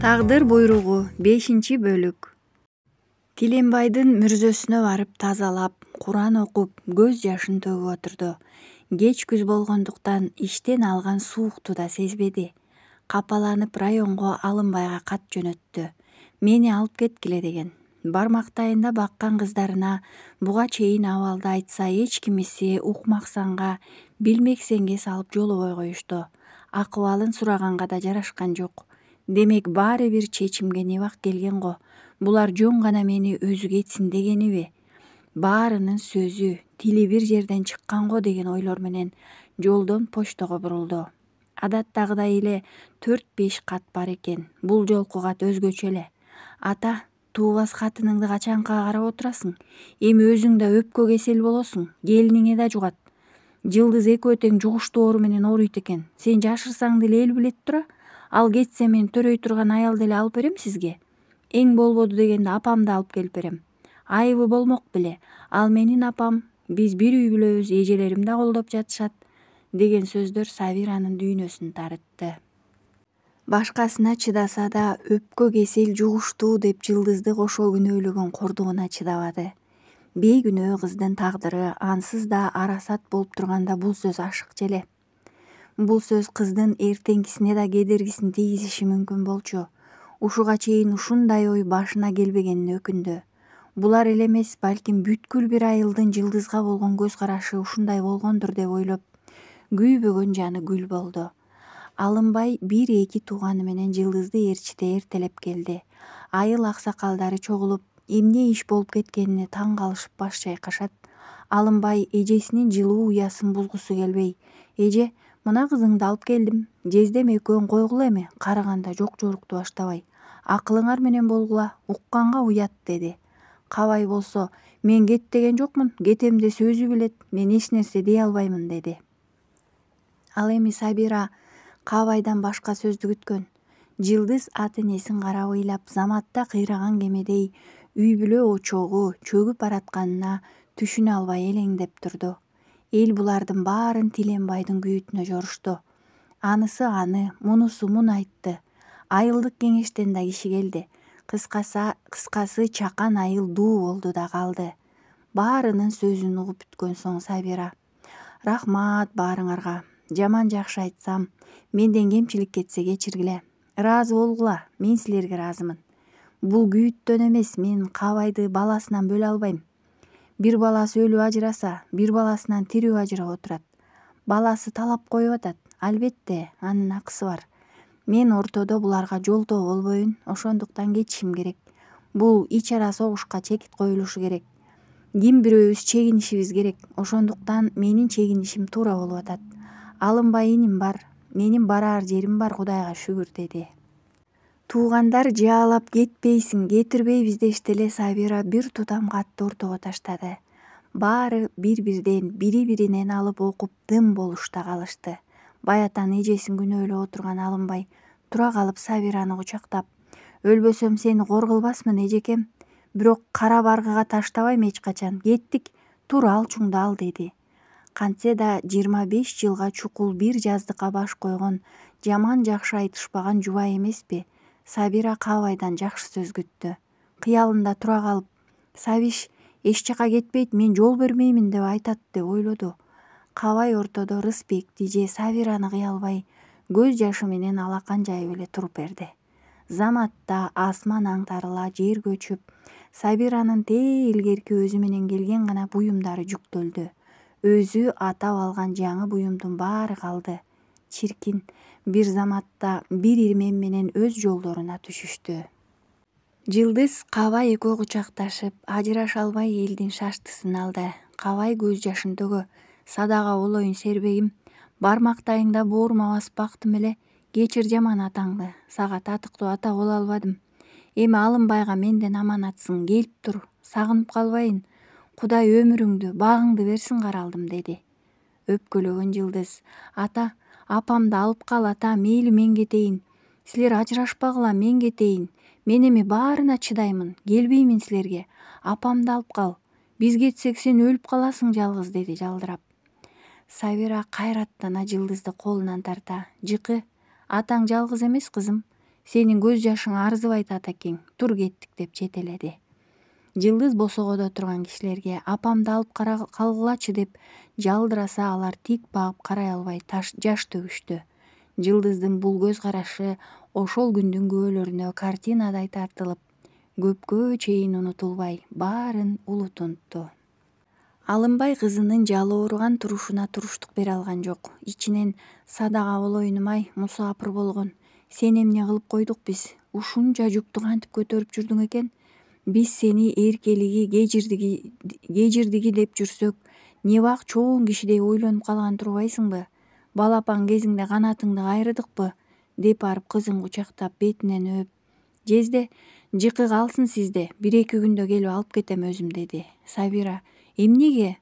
Тагдыр буйругу 5-бөлүк. Тиленбайдын мүрзөсүнө барып тазалап, Куран окуп, көз жашын төгүп отурду. Кеч күз болгондуктан иштен алган суукту да сезбеди. Капаланып районго Алымбайга кат жөнөттү. Мени алып кеткиле деген. Бармактайында баккан кыздарына буга чейин абалды айтса эч кимиси укмаксанга, билмексенге салып жолубой коюшту. Акыбалын сураганга да жарашкан жок. Демек баары бир чечимге не вак келген го. Булар жөн гана мени өзү кетсин дегениби? Баарынын сөзү, тили бир жерден чыккан го деген ойлор менен жолдон почтого бурулду. Адаттагыдай эле 4-5 кат бар экен. Бул жолку кат өзгөчө эле. Ата, туубас катыныңды качанка карап отурасың? Эми өзүң да өпкө кесел болосуң, келиниңе да жугат. Жылдыз экөө тең жугуштуу оору менен ооруйт экен. Сен жашырсаң деле эл билет тура. Ал кетсе мен төрөй турган аял деле алып берем сизге. Эң болбоду дегенде апамды алып келип берем. Айыбы болмок беле. Ал менин апам, биз бир үй бүлөбүз, эжелерим да колдоп жатышат деген сөздөр Сабиранын дүйнөсүн тарытты. Башкасына чыдаса да өпкө кесел жугуштуу деп Жылдызды кошо күнөөлөгөн кордугуна чыдабады. Бейкүнөө кыздын тагдыры ансыз да арасат болуп турганда бул сөз ашык желе. Бул сөз кыздын эртеңкисине да кедергисин тийгизиши мүмкүн болчу. Ушуга чейин ушундай ой башына келбегенине өкүндү. Булар эле эмес, балким бүткүл бир айылдын Жылдызга болгон көз карашы ушундай болгондур деп ойлоп, күйбөгөн жаны гүл болду. Алымбай 1-2 тууганы менен Жылдызды ээрчите эртелеп келди. Айыл аксакалдары чогулуп, эмне иш болуп кеткенине таң калышып баш чайкашат. Алымбай эжесинин жылуу уясын бузгусу келбей, эже, мына кызыңды алып келдим. Жездем экөөң койгула эми, караганда жок жорукту баштабай. Акылыңар менен болгула, укканга уят деди. Кабай болсо, мен кет деген жокмун, кетем десе өзү билет, мен эч нерсе дей албаймын деди. Ал эми Сабира Кабайдан башка сөздү күткөн. Жылдыз ат энесин карап ыйлап, заматта кыйраган кемедей үй бүлө очогу чөгүп баратканына түшүнө албай элеңдеп турду. Эл булардын баарын Тиленбайдын күйүтүнө жорушту. Анысы аны, мунусу муну айтты. Айылдык кеңештен да киши келди. Кыскасы чакан айыл дуу болду да калды. Баарынын сөзүн угуп бүткөн соң Сабира: рахмат баарыңарга. Жаман жакшы айтсам, менден кемчилик кетсе кечиргиле. Ыраазы болгула, мен силерге ыраазымын. Бул күйүттөн эмес, мен Кабайды баласынан бөлө албайм. Бир баласы өлүп ажыраса, бир баласынан тирүү ажырап отурат. Баласы талап коюп атат. Албетте, анын акысы бар. Мен ортодо буларга жолтоо болбоюн, ошондуктан кетишим керек. Бул ич ара согушка чекит коюлушу керек. Ким бирөөбүз чегинишибиз керек. Ошондуктан менин чегинишим туура болуп атат. Алынбай иним бар, менин бараар жерим бар, Кудайга шүгүр деди. Туугандар жаалап кетпейсиң, кетирбейбиз дешти эле Сабира бир тутам катты ортого таштады. Баары бири биринен алып окуп дым болушта калышты. Баятан эжесин күнөөлөп отурган Алымбай тура калып Сабираны кучактап: өлбөсөм сени кор кылбасмын эжекем. Бирок кара баргыга таштабайм эч качан. Кеттик, тур алчуңду ал деди. Кантсе да 25 жылга чукул бир жаздыкка баш койгон, жаман жакшы айтышпаган жубай эмеспи? Сабира Кабайдан жакшы сөз күттү. Кыялында тура калып, Сабиш эч жака кетпейт, мен жол бермеймин деп айтат деп ойлоду. Кабай ортодо Рысбекти же Сабираны кыя албай, көз жашы менен алакан жайып эле туруп берди. Заматта асман аңтарыла, жер көчүп, Сабиранын илгерки өзү менен келген гана буюмдары жүктөлдү. Өзү атап алган жаңы буюмдун баары калды. Чиркин, бир заматта бир ирмен менен өз жолдоруна түшүштү. Жылдыз Кабай экөө кучакташып, ажыраша албай элдин шаштысын алды. Кабай көз жашын төгө: садага болоюн сербегим, бармактайыңда боорума басып бактым эле. Кечир жаман атаңды, сага татыктуу ата боло албадым. Эми Алымбайга менден аманатсың, келип тур, сагынып калбайын. Кудай өмүрүңдү, багыңды берсин каралдым деди. Өпкөлөгөн Жылдыз: ата, апамды алып кал ата, мейли мен кетейин. Силер ажырашпагыла, мен кетейин. Мен эми баарына чыдаймын, келбеймин силерге. Апамды алып кал. Биз кетсек сен өлүп каласың жалгыз деди жалдырап. Сабира кайраттана Жылдызды колунан тарта: жыкы, атаң жалгыз эмес кызым. Сенин көз жашың арзыбайт атакең, тур кеттик деп жетеледи. Жылдыз босогодо турган кишилерге апамды алып калгылачы деп жалдыраса алар тик багып карай албай жаш төгүштү. Жылдыздын бул көз карашы ошол күндүн күбөлөрүнө картинадай тартылып, көпкө чейин унутулбай баарын улут унутту. Алымбай кызынын жалы ооруган турушуна туруштук бере алган жок. Ичинен садага болоюнум-ай, мусапыр болгон. Сени эмне кылып койдук биз? Ушунча жүктү кантип көтөрүп жүрдүң экен? Биз сени эркелиги, кежирдиги деп жүрсөк, небак чоң кишидей ойлонуп калган турбайсыңбы? Балапан кезиңде канатыңды кайрыдыкпы? Деп барып кызын кучактап, бетинен өөп, жезде, жыкы калсын сизде, 1-2 күндө келип алып кетем өзүм, деди. Сабира, эмнеге?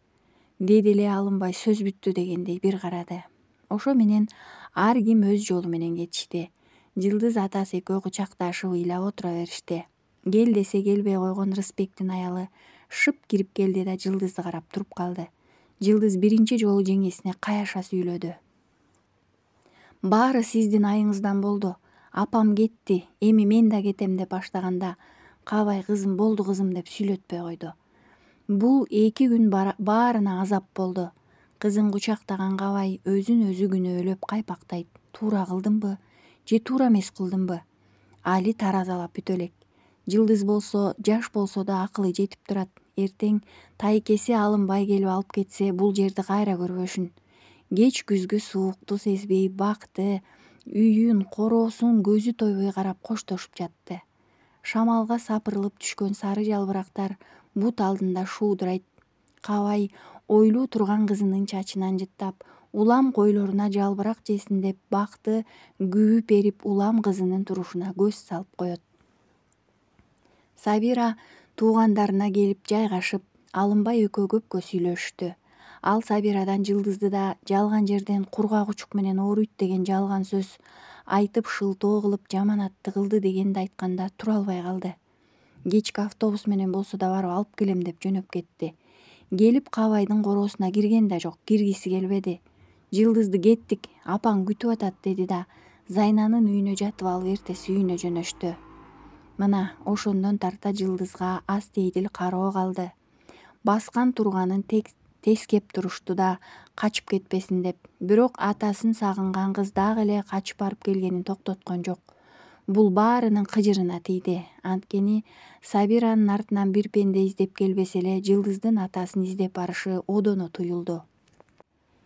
Деди эле Алымбай сөз бүттү дегендей бир карады. Ошо менен ар ким өз жолу менен кетишти. Жылдыз атасы экөө кучакташып ыйлап отура беришти. Кел десе келбей койгон Рысбектин аялы шып кирип келди да Жылдызды карап туруп калды. Жылдыз биринчи жолу жеңесине каяша сүйлөдү. Баары сиздин айыңыздан болду. Апам кетти, эми мен да кетем деп баштаганда, Кабай кызым болду кызым деп сүйлөтпөй койду. Бул 2 күн баарына азап болду. Кызын кучактаган Кабай өзүн өзү күнөөлөп кайпактайт. Туура кылдымбы же туура эмес кылдымбы? Али таразалап бүтө элек. Жылдыз болсо, жаш болсо да акылы жетип турат. Эртең тайкеси Алымбай келип алып кетсе, бул жерди кайра көрбөшүн. Кеч күзгү суукту сезбей, бакты, үйүн, короосун көзү тойбой карап коштошуп жатты. Шамалга сапырылып түшкөн сары жалбырактар бут алдында шуудурайт. Кабай ойлуу турган кызынын чачынан жыттап, улам койлоруна жалбырак жесин деп бакты күбүп эрип улам кызынын турушуна көз салып коет. Сабира туугандарына келип жайгашып, Алымбай экөө көпкө сүйлөшүштү. Ал Сабирадан Жылдызды да жалган жерден кургак учук менен ооруйт деген жалган сөз айтып шылтоо кылып жаманатты кылды дегенди айтканда тура албай калды. Кечки автобус менен болсо да барып алып келем деп жөнөп кетти. Келип Кабайдын короосуна кирген да жок, киргиси келбеди. Жылдызды кеттик, апаң күтүп атат, деди да Зайнанын үйүнө жатып алып эртеси үйүнө жөнөштү. Мына ошондон тарта Жылдызга астейдил кароо калды. Баскан турганын тескеп турушту да качып кетпесин деп. Бирок атасын сагынган кыз дагы эле качып барып келгенин токтоткон жок. Бул баарынын кыжырына тийди. Анткени Сабиранын артынан бир пенде издеп келбесе эле Жылдыздын атасын издеп барышы одоно туюлду.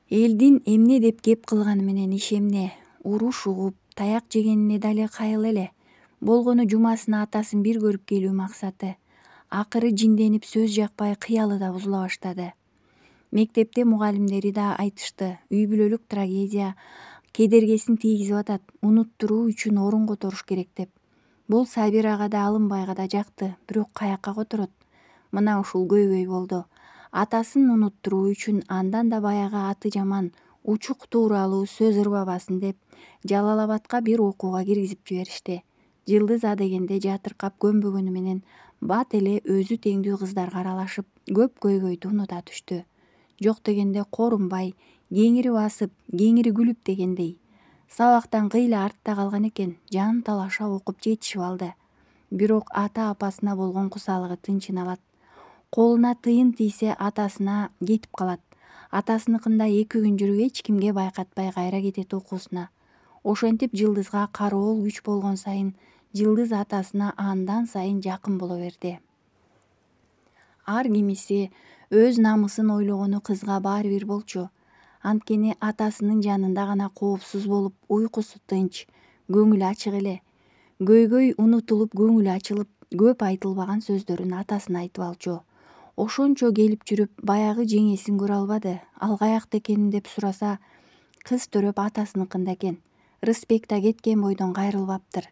Элдин эмне деп кеп кылганы менен иш эмне? Уруш угуп, таяк жегенине дале кайыл эле. Болгону жумасына атасын бир көрүп келүү максаты. Акыры жинденип сөз жакпай кыялы да бузула баштады. Мектепте мугалимдери да айтышты. Үй бүлөлүк трагедия кедергесин тийгизип атат, унуттуруу үчүн орун которуш керек деп. Бул Сабирага да Алымбайга да жакты, бирок каякка которот? Мына ушул көйгөй болду. Атасын унуттуруу үчүн андан да баягы аты жаман, учук тууралуу сөз ырбабасын деп Жалал Абадка бир окууга киргизип жиберишти. Жылдыз адегенде жатыркап көнбөгөнү менен бат эле өзү теңдүү кыздарга аралашып, көп көйгөйдү унута түштү. Жок дегенде корунбай, кеңири басып, кеңири күлүп дегендей. Сабактан кыйла артта калган экен, жан талаша окуп жетишип алды. Бирок ата апасына болгон кусалыгы тынчын алат. Колуна тыйын тийсе атасына кетип калат. Атасыныкында 2 күн жүрүп эч кимге байкатпай кайра кетет окуусуна. Ошентип Жылдызга кароол күч болгон сайын Жылдыз атасына андан сайын жакын боло берди. Ар кимиси өз намысын ойлогону кызга баары бир болчу. Анткени атасынын жанында гана коопсуз болуп, уйкусу тынч, көңүлү ачык эле. Көйгөй унутулуп, көңүлү ачылып, көп айтылбаган сөздөрүн атасына айтып алчу. Ошончо келип жүрүп, баягы жеңесин көрө албады. Ал каякта экенин деп сураса, кыз төрөп атасыныкында экен. Рысбек да кеткен бойдон кайрылбаптыр.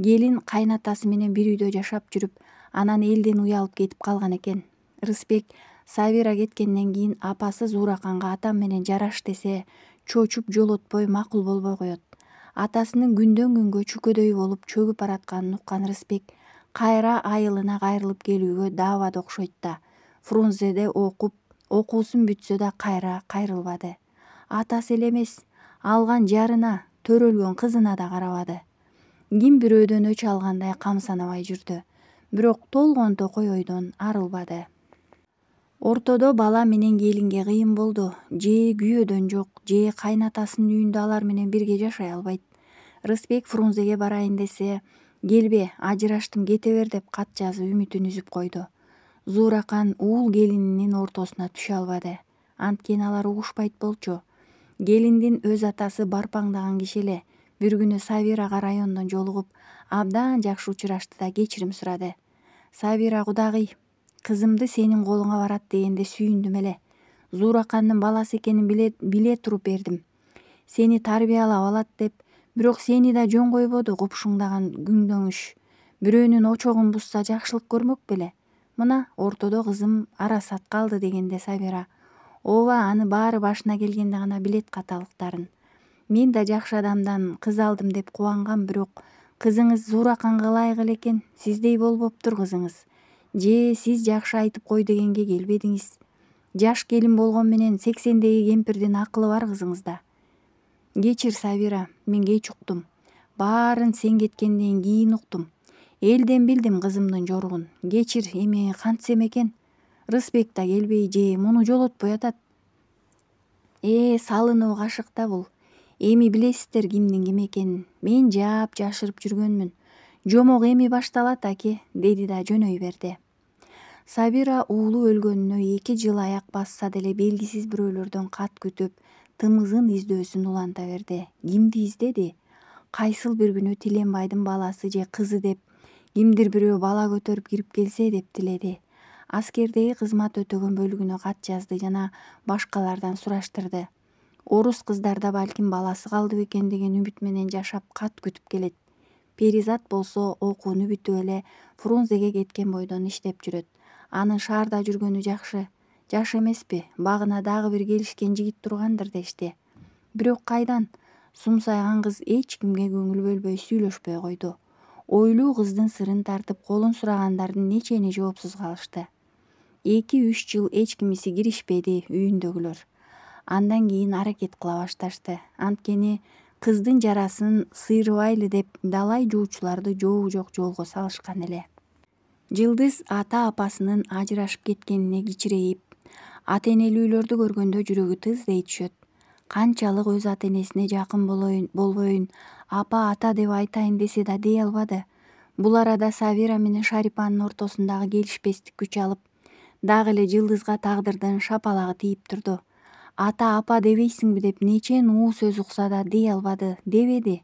Келин кайнатасы менен бир үйдө жашап жүрүп, анан элден уялып кетип калган экен. Рысбек Сабира кеткенден кийин апасы Зуураканга атам менен жараш десе, чочуп жолотпой макул болбой коет. Атасынын күндөн күнгө чүкөдөй болуп чөгүп баратканын уккан Рысбек кайра айылына кайрылып келүүгө даабады окшойт да. Фрунзеде окуп, окуусун бүтсө да кайра кайрылбады. Атасы эле эмес, алган жарына, төрөлгөн кызына да карабады. ким бирөөдөн өч алгандай камсанабай жүрдү. Бирок толгон токой ойдон арылбады. Ортодо бала менен келинге кыйын болду. Же күйөөдөн жок, же кайнатасынын үйүндө алар менен бирге жашай албайт. Рысбек Фрунзеге барайын десе, келбе, ажыраштым, кете бер деп кат жазып үмүтүн үзүп койду. Зууракан уул келининин ортосуна түшө албады. Анткени алар угушпайт болчу. Келиндин өз атасы барпаңдаган киши эле. Бир күнү Сабирага райондон жолугуп, абдан жакшы учурашты да кечирим сурады. Сабира, кудагый, кызымды сенин колуңа барат дегенде сүйүндүм эле. Зууракандын баласы экенин биле туруп бердим. Сени тарбиялап алат деп, бирок сени да жөн койбоду купшуңдаган күңдөңүш. Бирөөнүн очогун бузса жакшылык көрмөк беле. Мына ортодо кызым арасат калды дегенде Сабира, ооба, аны баары башына келгенде гана билет каталыктарын. Мен да жакшы адамдан кыз алдым деп кубангам, бирок кызыңыз Зуураканга ылайык эле экен. Сиздей болбоптур кызыңыз. Же сиз жакшы айтып кой дегенге келбедиңиз. Жаш келин болгон менен 80-деги кемпирдин акылы бар кызыңызда. Кечир Сабира, мен кеч уктум. Баарын сен кеткенден кийин уктум. Элден билдим кызымдын жоругун. Кечир, эми кантсем экен? Рысбек да келбей же муну жолотпой атат. Салынуу кашык да бул. Эми билесиздер кимдин ким экенин. Мен жаап жашырып жүргөнмүн. Жомок эми башталат аке, деди да жөнөй берди. Сабира уулу өлгөнүнө 2 жыл аяк басса деле белгисиз бирөөлөрдөн кат күтүп, тымызын издөөсүн уланта берди. Кимди издеди? Кайсыл бир күнү Тиленбайдын баласы же кызы деп, кимдир бирөө бала көтөрүп кирип келсе деп тиледи. Аскердеги кызмат өтөгөн бөлүгүнө кат жазды жана башкалардан сураштырды. Орус кыздарда балким баласы калды бекен деген үмүт менен жашап кат күтүп келет. Перизат болсо окууну бүтүп эле Фрунзеге кеткен бойдон иштеп жүрөт. Анын шаарда жүргөнү жакшы. Жаш эмеспи? Багына дагы бир келишкен жигит тургандыр дешти. Бирок кайдан? Сумсайган кыз эч кимге көңүл бөлбөй сүйлөшпөй койду. Ойлуу кыздын сырын тартып колун сурагандардын нечени жоопсуз калышты. 2-3 жыл эч кимиси киришпеди үйүндөгүлөр. Андан кийин аракет кыла башташты. Анткени кыздын жарасын сыйрыбайлы деп далай жуучуларды жообу жок жолго салышкан эле. Жылдыз ата-апасынын ажырашып кеткенине кичирейип, ата-энелүүлөрдү көргөндө жүрөгү тыздей түшөт. Канчалык өз ата-энесине жакын болбоюн, апа, ата деп айтайын десе да дей албады. Бул арада Сабира менен Шарипанын ортосундагы келишпестик күч алып, дагы эле Жылдызга тагдырдын шапалагы тийип турду. Ата, апа дебейсиңби деп нечен уу сөз укса да дей албады, дебеди.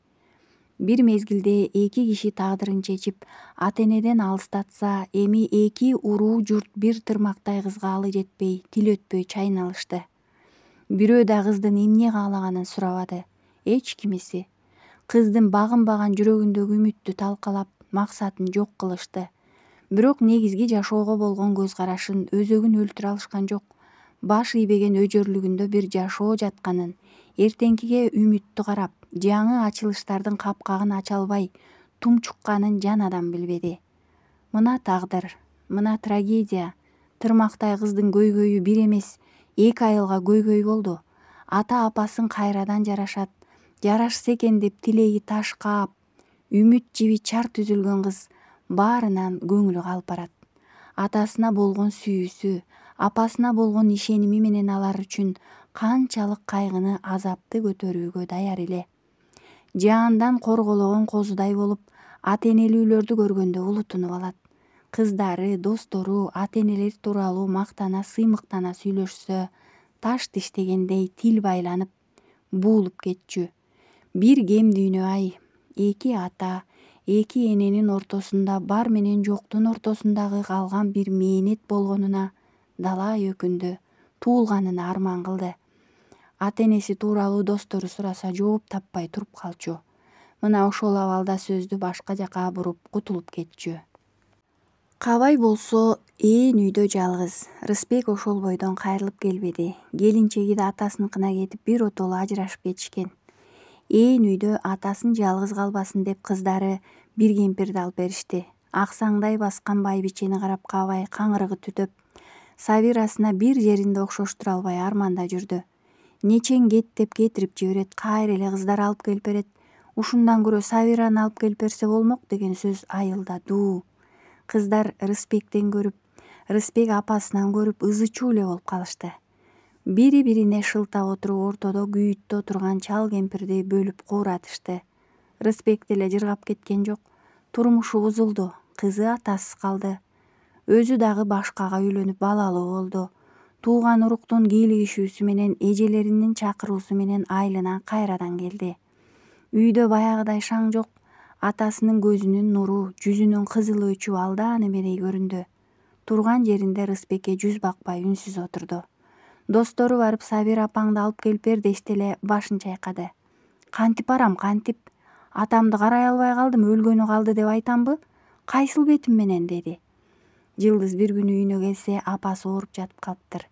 Бир мезгилде 2 киши тагдырын чечип, ата-энеден алыстатса, эми 2 уруу журт бир тырмактай кызга алы жетпей, тил өтпөй чайналышты. Бирөө да кыздын эмне каалаганын сурабады. Эч кимиси. Кыздын багынбаган жүрөгүндөгү үмүттү талкалап, максатын жок кылышты. Бирок негизги жашоого болгон көз карашын, өзөгүн өлтүрө алышкан жок. Баш ийбеген өжөрлүгүндө бир жашоо жатканын, эртеңкиге үмүттүү карап, жаңы ачылыштардын капкагын ача албай тумчукканын жан адам билбеди. Мына тагдыр, мына трагедия. Тырмактай кыздын көйгөйү бир эмес, 2 айылга көйгөй болду. Ата-апасын кайрадан жарашат, жарашса экен деп тилеги таш каап, үмүт жиби чарт үзүлгөн кыз баарынан көңүлү калып барат. Атасына болгон сүйүүсү, апасына болгон ишеними менен алар үчүн канчалык кайгыны, азапты көтөрүүгө даяр эле. Жаандан коргологон козудай болуп, ата-энелүүлөрдү көргөндө улутунуп алат. Кыздары, достору, ата-энелери тууралуу мактана, сыймыктана сүйлөшсө, таш тиштегендей тил байланып, буулуп кетчү. Бир кем дүйнө ай. 2 ата, 2 эненин ортосунда бар менен жоктун ортосундагы калган бир мээнет болгонуна далай өкүндү, туулганына арман кылды. Ата-энеси тууралуу достору сураса жооп таппай туруп калчу. Мына ошол абалда сөздү башка жака буруп кутулуп кетчү. Кабай болсо ээн үйдө жалгыз. Рысбек ошол бойдон кайрылып келбеди. Келинчеги да атасыныкына кетип бир отолу ажырашып кетишкен. Ээн үйдө атасын жалгыз калбасын деп кыздары бир кемпирди алып беришти. Аксаңдай баскан байбичени карап Кабай каңырыгы түтөп, Сабирасына бир жеринде окшоштура албай арманда жүрдү. Нечен кет деп кетирип жиберет, кайра эле кыздар алып келип берет. Ушундан көрө Сабираны алып келип берсе болмок деген сөз айылда дуу. Кыздар Рыспектен көрүп, Рыспек апасынан көрүп ызы-чуу эле болуп калышты. Бири-бирине шылтап отуруп ортодо күйүттө отурган чал кемпирди бөлүп кууратышты. Рыспек деле жыргап кеткен жок. Турмушу бузулду, кызы атасыз калды. Өзү дагы башкага үйлөнүп балалуу болду. Тууган уруктун кийлигишүүсү менен эжелеринин чакыруусу менен айылына кайрадан келди. Үйдө баягыдай шаң жок. Атасынын көзүнүн нуру, жүзүнүн кызылы өчүп алдаан эмелей көрүндү. Турган жеринде Рыспекке жүз бакпай үнсүз отурду. Достору барып Сабира апаңды алып келип бер дешти эле башын чайкады. Кантип барам, кантип? Атамды карай албай калдым, өлгөнү калды деп айтамбы? Кайсыл бетим менен деди. Жылдыз бир күнү үйүнө келсе, апасы ооруп жатып калыптыр.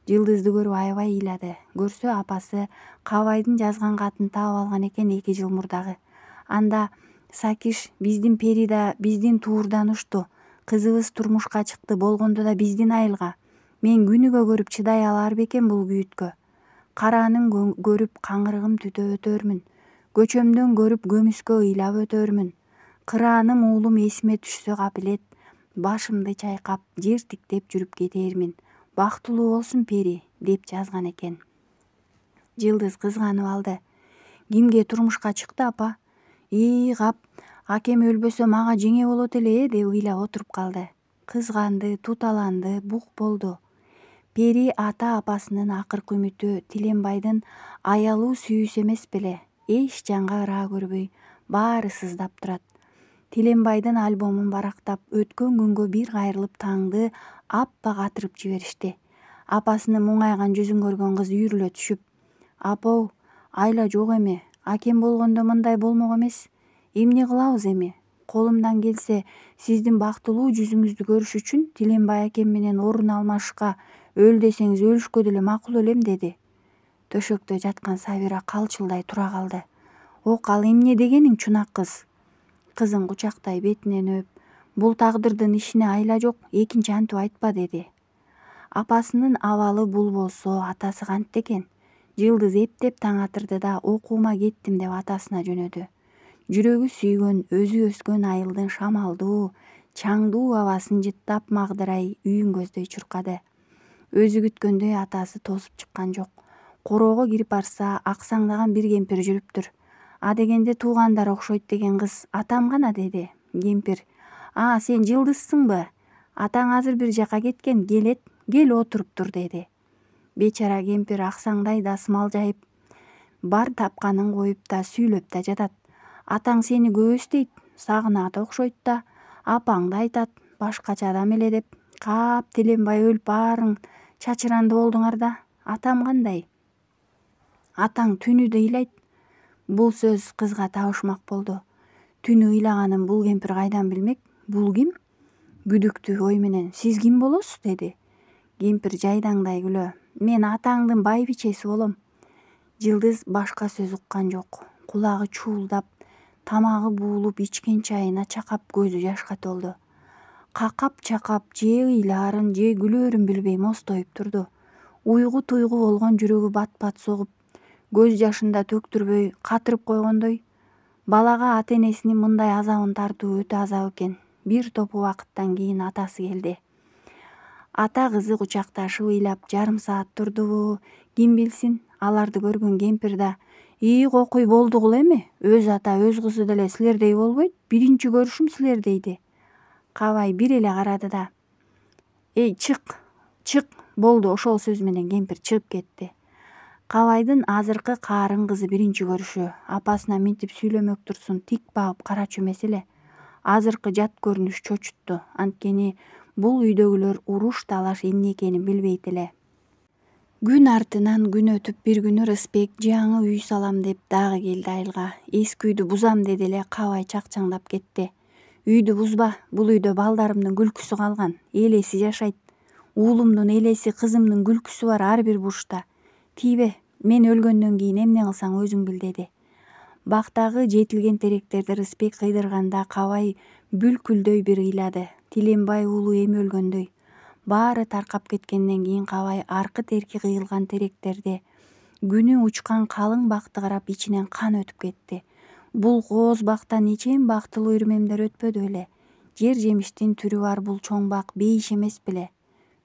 Жылдызды көрүп аябай ыйлады. Көрсө апасы Кабайдын жазган катын таап алган экен 2 жыл мурдагы. Анда Сакиш биздин Пери да биздин туурдан ушту. Кызыбыз турмушка чыкты, болгондо да биздин айылга. Мен күнүгө көрүп чыдай алар бекен бул күйүткө. Караанын көрүп каңырыгым түтөп өтөрмүн. Көчөмдөн көрүп көмүскө ыйлап өтөрмүн. Кырааным уулум эсиме түшсө капилет, башымды чайкап, жер тиктеп жүрүп кетермин. Бактылуу болсун Пери деп жазган экен. Жылдыз кызганып алды. Кимге турмушка чыкты апа? Кап, акем өлбөсө мага жеңе болот эле деп ыйлап отуруп калды. Кызганды, туталанды, бук болду. Пери ата-апасынын акыркы үмүтү Тиленбайдын аялуу сүйүүсү эмес беле? Эч жанга ыраа көрбөй, баары сыздап турат. Тиленбайдын альбомун барактап, өткөн күнгө бир кайрылып таңды аппак атырып жиберишти. Апасынын муңайган жүзүн көргөн кыз үйрүлө түшүп: Апау, айла жок эми. Акем болгондо мындай болмок эмес. Эмне кылабыз эми? Колумдан келсе, сиздин бактылуу жүзүңүздү көрүш үчүн Тиленбай акем менен орун алмашышка өл десеңиз өлүшкө деле макул элем деди. Төшөктө жаткан Сабира калчылдай тура калды. Окал, эмне дегениң чунак кыз? Кызын кучактай бетинен өп, бул тагдырдын ишине айла жок, экинчи антип айтпа деди. Апасынын абалы бул болсо, атасы кантты экен? Жылдыз эптеп таң атырды да окуума кеттим деп атасына жөнөдү. Жүрөгү сүйгөн, өзү өскөн айылдын шамалдуу, чаңдуу абасын жыттап магдырай үйүн көздөй чуркады. Өзү күткөндөй атасы тосуп чыккан жок. Короого кирип барса, аксаңдаган бир кемпир жүрүптүр. А дегенде туугандар окшойт деген кыз атам гана деди. Кемпир: сен Жылдызсыңбы? Атаң азыр бир жака кеткен, келет, кел отуруп тур деди. Бечара кемпир аксаңдай да смалжайып, бар тапканын коюп да сүйлөп да жатат. Атаң сени көп эстейт, сагынат окшойт да, апаңды айтат, башкача адам эле деп. Кап, Тиленбай өлүп баарың чачыранды болдуңар да. Атам кандай? Атаң түнү да ыйлайт. Бул сөз кызга табышмак болду. Түнү ыйлаганын бул кемпир кайдан билмек? Бул ким? Күдүктүү ой менен: Сиз ким болосуз? Деди. Кемпир жайдаңдай күлө: Мен атаңдын байбичеси болом. Жылдыз башка сөз уккан жок. Кулагы чуулдап, тамагы буулуп, ичкен чайына чакап көзү жашка толду. Какап-чакап же ыйлаарын, же күлөөрүн билбей мостоюп турду. Уйгу-туйгу болгон жүрөгү бат-бат согуп, көз жашын да төктүрбөй катырып койгондой. Балага ата-энесинин мындай азабын тартуу өтө азап экен. Бир топ убакыттан кийин атасы келди. Ата кызы кучакташып ыйлап жарым саат турдубу, ким билсин. Аларды көргөн кемпир да: Кокуй болдугул эми. Өз ата өз кызы деле силердей болбойт. Биринчи көрүшүм силердейди. Кабай бир эле карады да: чык, болду. Ошол сөз менен кемпир чыгып кетти. Кабайдын азыркы каарын кызы биринчи көрүшү. Апасына минтип сүйлөмөк турсун, тик багып карачу эмес эле. Азыркы жат көрүнүш чочутту. Анткени бул үйдөгүлөр уруш талаш эмне экенин билбейт эле. Күн артынан күн өтүп, бир күнү Рыспек жаңы үй салам деп дагы келди айылга. Эски үйдү бузам деди эле Кабай чакчаңдап кетти. Үйдү бузба, бул үйдө балдарымдын күлкүсү калган, элеси жашайт. Уулумдун элеси, кызымдын күлкүсү бар ар бир бурчта. Тийбе, мен өлгөндөн кийин эмне кылсаң өзүң бил деди. Бактагы жетилген теректерди Рыспек кыйдырганда Кабай бүлкүлдөй бир ыйлады. Тиленбай уулу эми өлгөндөй. Баары таркап кеткенден кийин Кабай аркы терки кыйылган теректерде күнү учкан калың бакты карап ичинен кан өтүп кетти. Бул кооз бактан нечен бактылуу ирмемдер өтпөдү беле. Жер жемиштин түрү бар бул чоң бак бейиш эмес беле.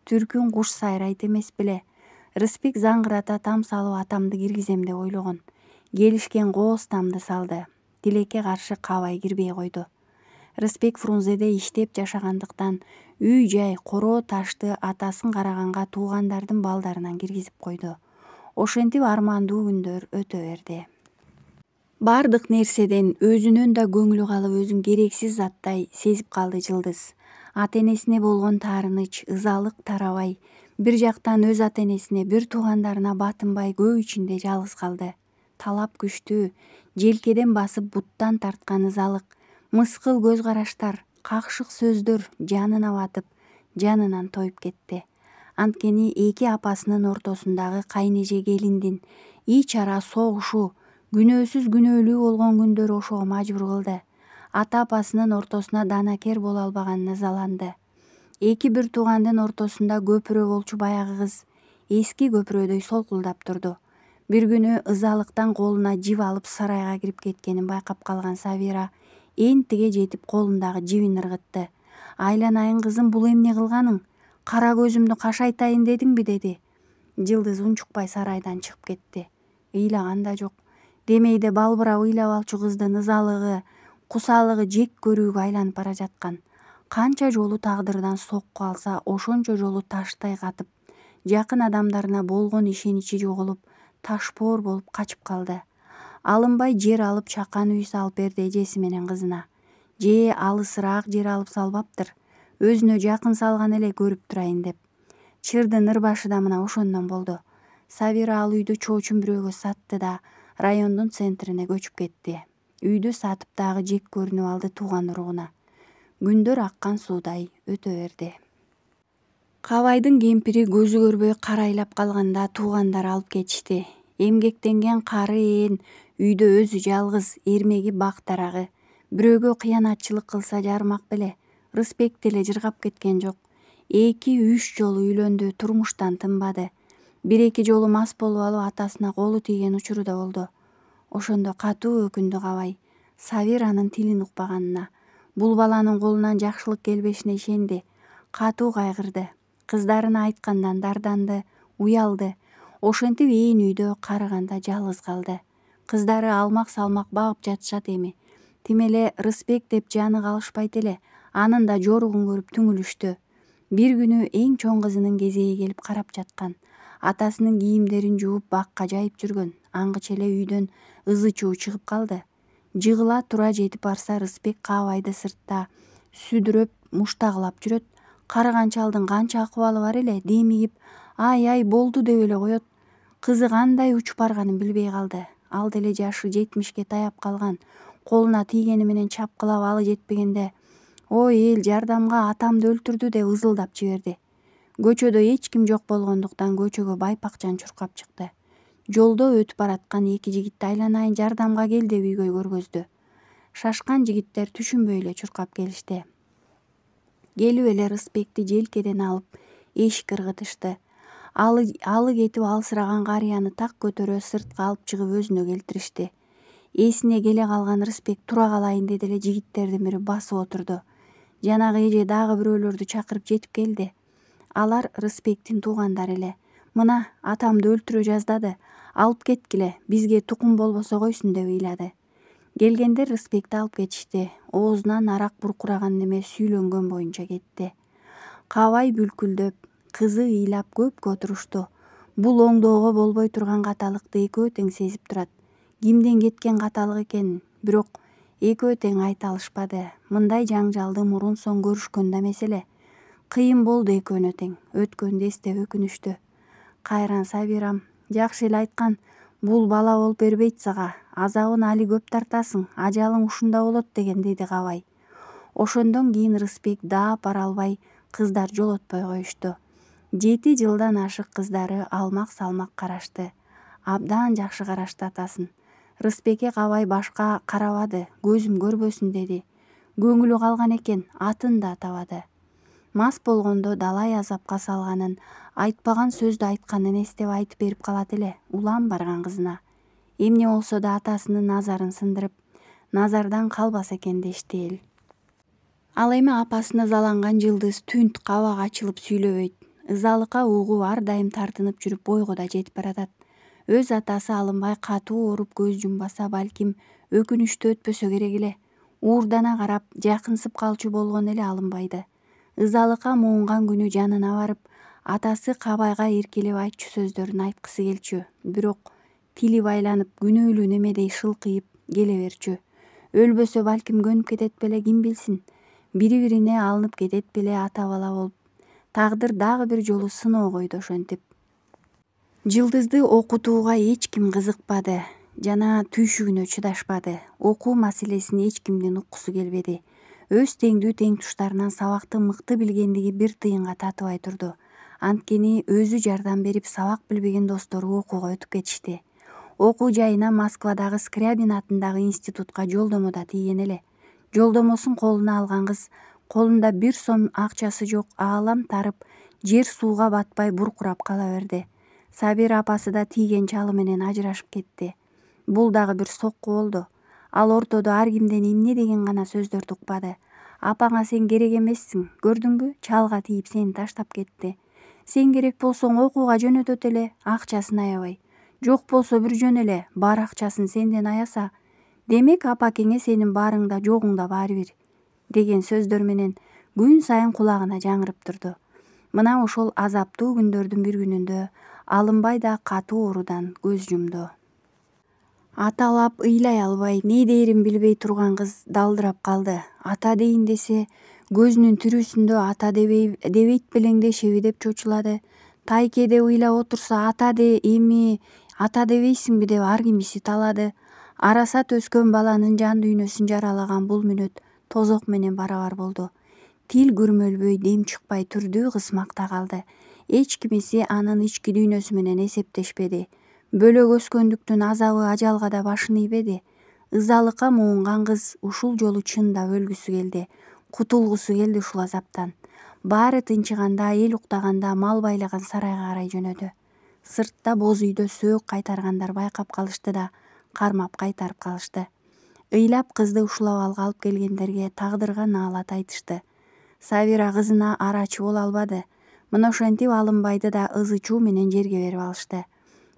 Түркүн куш сайрайт эмес беле. Рысбек заңгырата там салып атамды киргизем деп ойлогон. Келишкен кооз тамды салды. Тилекке каршы Кабай кирбей койду. Рысбек Фрунзеде иштеп жашагандыктан үй жай короо ташты атасын караганга туугандардын балдарынан киргизип койду. Ошентип армандуу күндөр өтө берди. Бардык нерседен өзүнөн да көңүлү калып өзүн керексиз заттай сезип калды Жылдыз. Ата-энесине болгон таарыныч, ызалык тарабай, бир жактан өз ата-энесине, бир туугандарына батынбай көп ичинде жалгыз калды. Талап күчтүү, желкеден басып буттан тарткан ызалык, мыскыл көз караштар, какшык сөздөр жанына батып, жанынан тоюп кетти. Анткени эки апасынын ортосундагы кайнеже келиндин ич ара согушу, күнөөсүз күнөөлүү болгон күндөр ошого мажбур кылды. Ата апасынын ортосуна данакер боло албаганына ызаланды. Эки бир туугандын ортосунда көпүрө болчу баягы кыз эски көпүрөдөй солкулдап турду. Бир күнү ызалыктан колуна жип алып сарайга кирип кеткенин байкап калган Сабира энтиге жетип колундагы жибин ыргытты. Айланайын кызым, бул эмне кылганың? Кара көзүмдү кашайтайын дедиңби деди. Жылдыз унчукпай сарайдан чыгып кетти. Ыйлаган да жок. Демейде балбырап ыйлап алчу кыздын ызалыгы, кусалыгы жек көрүүгө айланып бара жаткан. Канча жолу тагдырдан сокку алса, ошончо жолу таштай катып, жакын адамдарына болгон ишеничи жоголуп, ташпоор болуп качып калды. Алынбай жер алып чакан үй салып берди эжеси менен кызына. Же алысыраак жер алып салбаптыр. Өзүнө жакын салган эле көрүп турайын деп. Чырдын ырбашы да мына ошондон болду. Сабира ал үйдү чоочун бирөөгө сатты да райондун центрине көчүп кетти. Үйдү сатып дагы жек көрүнүп алды тууган уругуна. Күндөр аккан суудай өтө берди. Кабайдын кемпири көзү көрбөй карайлап калганда туугандар алып кетишти. Эмгектенген кары ээн үйдө өзү жалгыз, эрмеги бак дарагы. Бирөөгө кыянатчылык кылса жарымак беле. Рысбек деле жыргап кеткен жок. 2-3 жолу үйлөндү, турмуштан тынбады. Бир-эки жолу мас болуп алып атасына колу тийген учуру да болду. Ошондо катуу өкүндү Кабай Сабиранын тилин укпаганына. Бул баланын колунан жакшылык келбешине ишенди. Катуу кайгырды. Кыздарына айткандан дарданды, уялды. Ошентип ээн үйдө карыганда жалгыз калды. Кыздары алмак салмак багып жатышат эми. Тим эле Рысбек деп жаны калышпайт эле. Анын да жоругун көрүп түңүлүштү. Бир күнү эң чоң кызынын кезеги келип карап жаткан. Атасынын кийимдерин жууп бакка жайып жүргөн. Аңгыча эле үйдөн ызы чуу чыгып калды. Жыгыла тура жетип барса, Рысбек Кабайды сыртта сүдүрөп муштагылап жүрөт. Карыган чалдын канча акыбалы бар эле, демигип, ай болду деп эле коет. Кызы кандай учуп барганын билбей калды. Ал деле жашы 70ке таяп калган. Колуна тийгени менен чапкылап алы жетпегенде, ой эл, жардамга, атамды өлтүрдү деп ызылдап жиберди. Көчөдө эч ким жок болгондуктан көчөгө Байпакчан чуркап чыкты. Жолдо өтүп бараткан эки жигитти айланайын, жардамга кел деп үйгө көргөздү. Шашкан жигиттер түшүнбөй эле чуркап келишти. Келип эле Рысбекти желкеден алып эшикке ыргытышты. Алы кетип алсыраган карыяны так көтөрө сыртка алып чыгып өзүнө келтиришти. Эсине келе калган Рысбек тура калайын деди эле жигиттердин бири басып отурду. Жанагы эже дагы бирөөлөрдү чакырып жетип келди. Алар Рысбектин туугандары эле. Мына атамды өлтүрө жаздады. Алып кеткиле, бизге тукум болбосо койсун деп ыйлады. Келгендер Рысбекти алып кетишти. Оозунан арак буркураган неме сүйлөнгөн боюнча кетти. Кабай бүлкүлдөп, кызы ыйлап көпкө отурушту. Бул оңдоого болбой турган каталыкты экөө тең сезип турат. Кимден кеткен каталык экенин, бирок экөө тең айта алышпады. Мындай жаңжалды мурун соң көрүшкөн да эмес эле. Кыйын болду экөөнө тең. Өткөндү эстеп өкүнүштү. Кайран Сабирам, жакшы эле айткан, бул бала болуп бербейт сага. Азабын али көп тартасың, ажалың ушунда болот деген деди Кабай. Ошондон кийин Рысбек даап бара албай, кыздар жолотпой коюшту. 7 жылдан ашык кыздары алмак салмак карашты. Абдан жакшы карашты атасын. Рысбекке Кабай башка карабады, көзүм көрбөсүн деди. Көңүлү калган экен, атын да атабады. Мас болгондо далай азапка салганын, айтпаган сөздү айтканын эстеп айтып берип калат эле, улам барган кызына. Эмне болсо да атасынын назарын сындырып, назардан калбаса экен дешти эл. Ал эми апасына ызаланган Жылдыз түнт кабак ачылып сүйлөбөйт. Ызалыкка угуу ар дайым тартынып жүрүп бойго да жетип баратат. Өз атасы Алымбай катуу ооруп көз жумбаса балким өкүнүчтүү өтпөсө керек эле. Уурдана карап жакынсып калчу болгон эле Алымбайды. Ызалыкка муунган күнү жанына барып, атасы Кабайга эркелеп айтчу сөздөрүн айткысы келчү. Бирок тили байланып күнөөлүү немедей шылкыйып келе берчү. Өлбөсө балким көнүп кетет беле, ким билсин. Бири-бирине алынып кетет беле ата бала болуп. Тагдыр дагы бир жолу сыноо койду ошентип. Жылдызды окутууга эч ким кызыкпады жана түйшүгүнө чыдашпады. Окуу маселесин эч кимдин уккусу келбеди. Өз теңдүү теңтуштарынан сабакты мыкты билгендиги бир тыйынга татыбай турду. Анткени өзү жардам берип сабак билбеген достору окууга өтүп кетишти. Окуу жайына Москвадагы Скрябин атындагы институтка жолдомо да тийген эле. Жолдомосун колуна алган кыз колунда 1 сом акчасы жок, аалам тарып, жер сууга батпай буркурап кала берди. Сабира апасы да тийген чалы менен ажырашып кетти. Бул дагы бир сокку болду. Ал ортодо ар кимден эмне деген гана сөздөрдү укпады. Апаңа сен керек эмессиң, көрдүңбү, чалга тийип сени таштап кетти. Сен керек болсоң окууга жөнөтөт эле, акчасын аябай. Жок болсо бир жөн эле, бар акчасын сенден аяса, демек апакеңе сенин барың да жогуң да баары бир деген сөздөр менен күн сайын кулагына жаңырып турду. Мына ошол азаптуу күндөрдүн бир күнүндө Алымбай да катуу оорудан көз жумду. Аталап ыйлай албай, не дээрин билбей турган кыз далдырап калды. Ата дейин десе, көзүнүн тирүүсүндө ата дебейт белеңдешеби деп чочулады. Тайкеде ыйлап отурса ата де, эми ата дебейсиңби деп ар кимиси талады. Арасат өскөн баланын жан дүйнөсүн жаралаган бул мүнөт тозок менен барабар болду. Тил күрмөлбөй, дем чыкпай түрдүү кызмакта калды. Эч кимиси анын ички дүйнөсү менен эсептешпеди. Бөлөк өскөндүктүн азабы ажалга да башын ийбеди. Ызалыкка муунган кыз ушул жолу чындап өлгүсү келди. Кутулгусу келди ушул азаптан. Баары тынчыганда, эл уктаганда мал байлаган сарайга карай жөнөдү. Сыртта боз үйдө сөөк кайтаргандар байкап калышты да кармап кайтарып калышты. Ыйлап кызды ушул абалга алып келгендерге тагдырга наалат айтышты. Сабира кызына арачы боло албады. Мына ошентип Алымбайды да ызы чуу менен жерге берип алышты.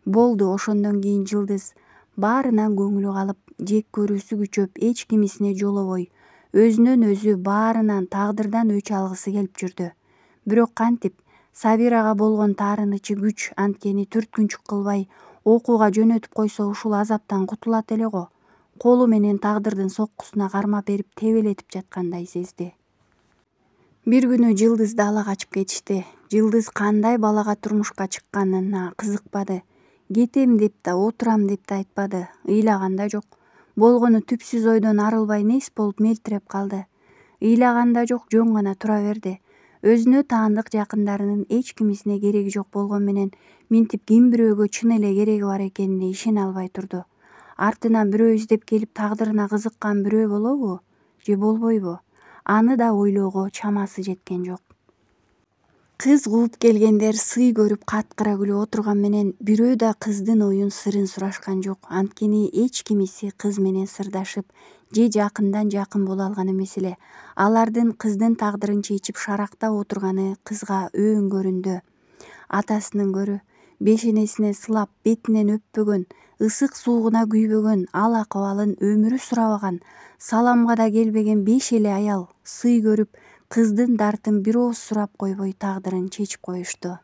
Болду, ошондон кийин Жылдыз баарынан көңүлү калып, жек көрүүсү күчөп, эч кимисине жолобой, өзүнөн өзү баарынан тагдырдан өч алгысы келип жүрдү. Бирок кантип Сабирага болгон таарынычы күч, анткени түрткүнчүк кылбай окууга жөнөтүп койсо ушул азаптан кутулат эле го. Колу менен тагдырдын соккусуна кармап берип тебелетип жаткандай сезди. Бир күнү Жылдызды ала качып кетишти. Жылдыз кандай балага турмушка чыкканына кызыкпады. Кетем деп да, отурам деп да айтпады. Ыйлаган да жок. Болгону түпсүз ойдон арылбай нес болуп мелтиреп калды. Ыйлаган да жок, жөн гана тура берди. Өзүнө таандык жакындарынын эч кимисине кереги жок болгон менен минтип ким бирөөгө чын эле кереги бар экенине ишене албай турду. Артынан бирөө издеп келип тагдырына кызыккан бирөө болобу же болбойбу? Аны да ойлоого чамасы жеткен жок. Кыз кууп келгендер сый көрүп каткыра күлүп отурган менен бирөө да кыздын оюн сырын сурашкан жок. Анткени эч кимиси кыз менен сырдашып же жакындан жакын боло алган эмес эле. Алардын кыздын тагдырын чечип шарактап отурганы кызга өң көрүндү. Атасынын көрү, бешенесине сылап бетинен өппөгөн, ысык суугуна күйбөгөн, ал акыбалын өмүрү сурабаган, саламга да келбеген 5 эле аял сый көрүп, кыздын дартын бир ооз сурап койбой тагдырын чечип коюшту.